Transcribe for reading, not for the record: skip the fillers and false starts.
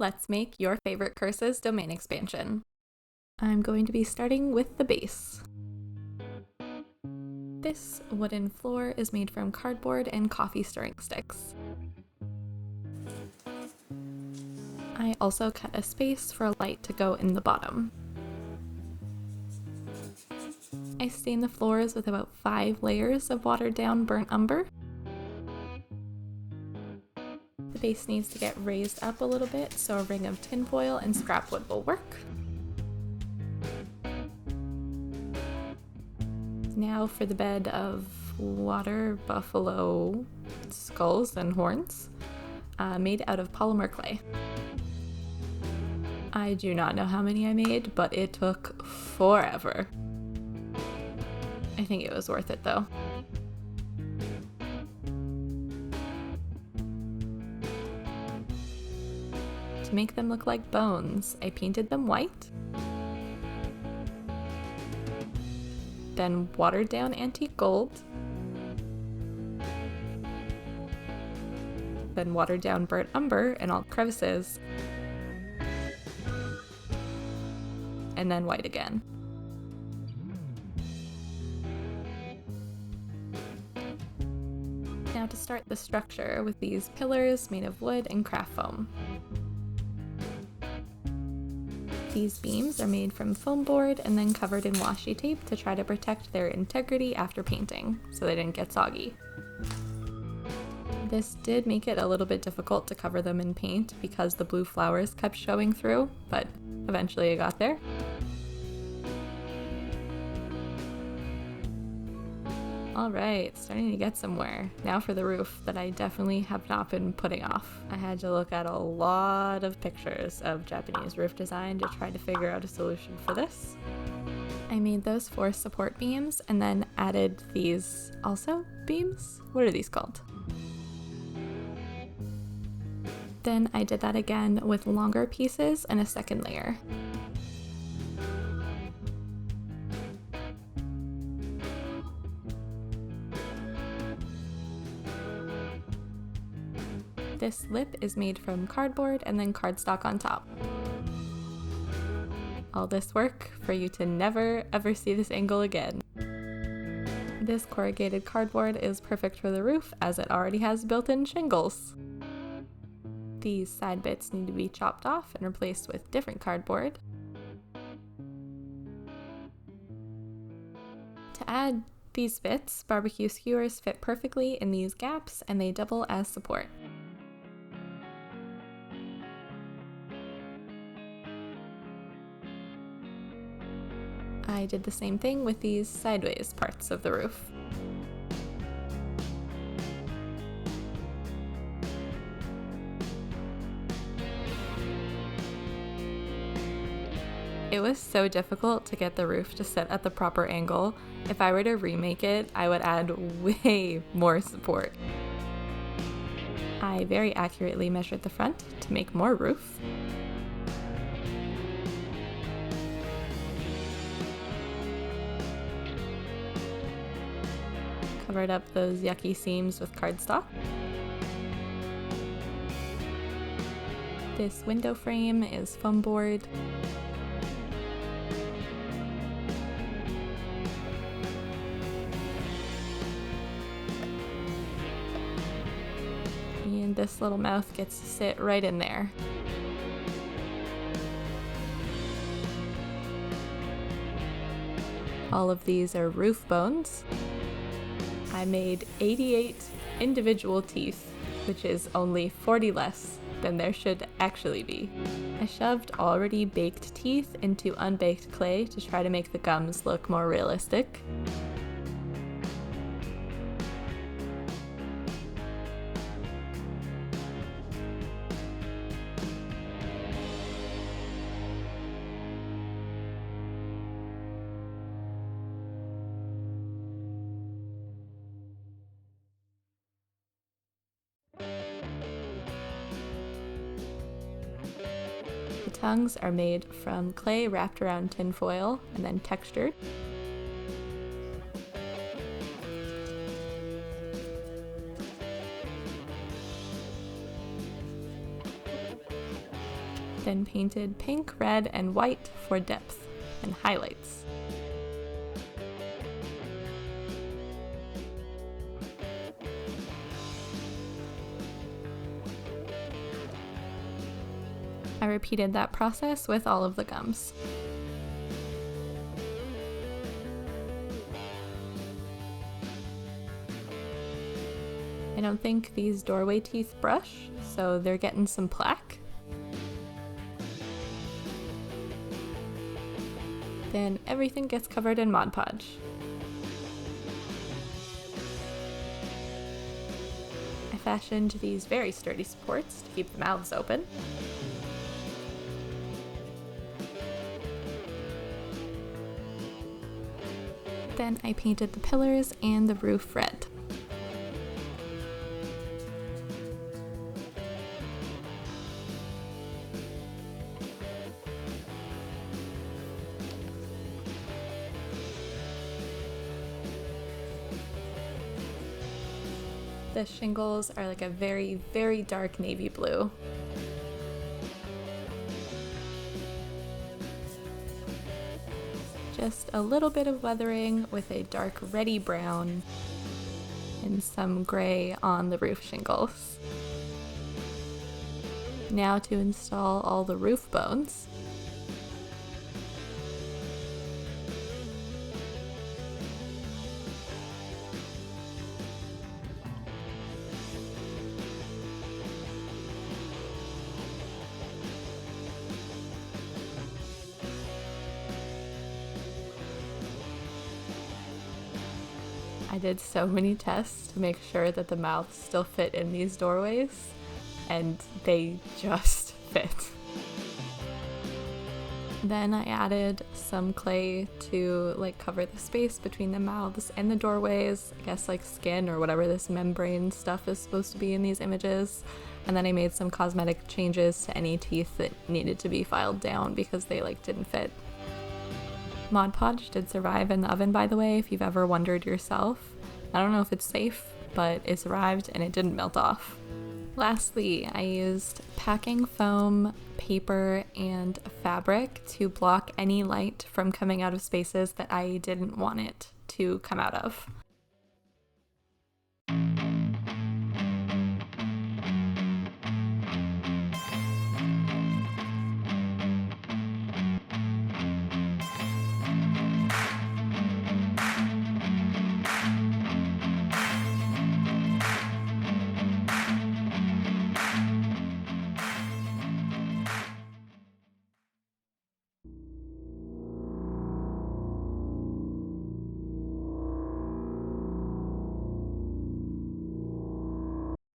Let's make your favorite curses domain expansion. I'm going to be starting with the base. This wooden floor is made from cardboard and coffee stirring sticks. I also cut a space for a light to go in the bottom. I stain the floors with about 5 layers of watered down burnt umber. The base needs to get raised up a little bit, so a ring of tinfoil and scrap wood will work. Now for the bed of water buffalo skulls and horns, made out of polymer clay. I do not know how many I made, but it took forever. I think it was worth it though. To make them look like bones, I painted them white, then watered down antique gold, then watered down burnt umber in all crevices, and then white again. Now to start the structure with these pillars made of wood and craft foam. These beams are made from foam board and then covered in washi tape to try to protect their integrity after painting, so they didn't get soggy. This did make it a little bit difficult to cover them in paint because the blue flowers kept showing through, but eventually I got there. Alright, starting to get somewhere. Now for the roof that I definitely have not been putting off. I had to look at a lot of pictures of Japanese roof design to try to figure out a solution for this. I made those 4 support beams and then added these also beams? What are these called? Then I did that again with longer pieces and a second layer. This lip is made from cardboard and then cardstock on top. All this work for you to never ever see this angle again. This corrugated cardboard is perfect for the roof as it already has built-in shingles. These side bits need to be chopped off and replaced with different cardboard. To add these bits, barbecue skewers fit perfectly in these gaps and they double as support. I did the same thing with these sideways parts of the roof. It was so difficult to get the roof to sit at the proper angle. If I were to remake it, I would add way more support. I very accurately measured the front to make more roof. Covered up those yucky seams with cardstock. This window frame is foam board. And this little mouth gets to sit right in there. All of these are roof bones. I made 88 individual teeth, which is only 40 less than there should actually be. I shoved already baked teeth into unbaked clay to try to make the gums look more realistic. The tongues are made from clay wrapped around tin foil and then textured. then painted pink, red, and white for depth and highlights. I repeated that process with all of the gums. I don't think these doorway teeth brush, so they're getting some plaque. Then everything gets covered in Mod Podge. I fashioned these very sturdy supports to keep the mouths open. Then I painted the pillars and the roof red. The shingles are like a very, very dark navy blue. Just a little bit of weathering with a dark reddy brown and some gray on the roof shingles. Now to install all the roof bones. I did so many tests to make sure that the mouths still fit in these doorways, and they just fit. Then I added some clay to like cover the space between the mouths and the doorways, I guess like skin or whatever this membrane stuff is supposed to be in these images. And then I made some cosmetic changes to any teeth that needed to be filed down because they like didn't fit. Mod Podge did survive in the oven, by the way, if you've ever wondered yourself. I don't know if it's safe, but it survived and it didn't melt off. Lastly, I used packing foam, paper, and fabric to block any light from coming out of spaces that I didn't want it to come out of.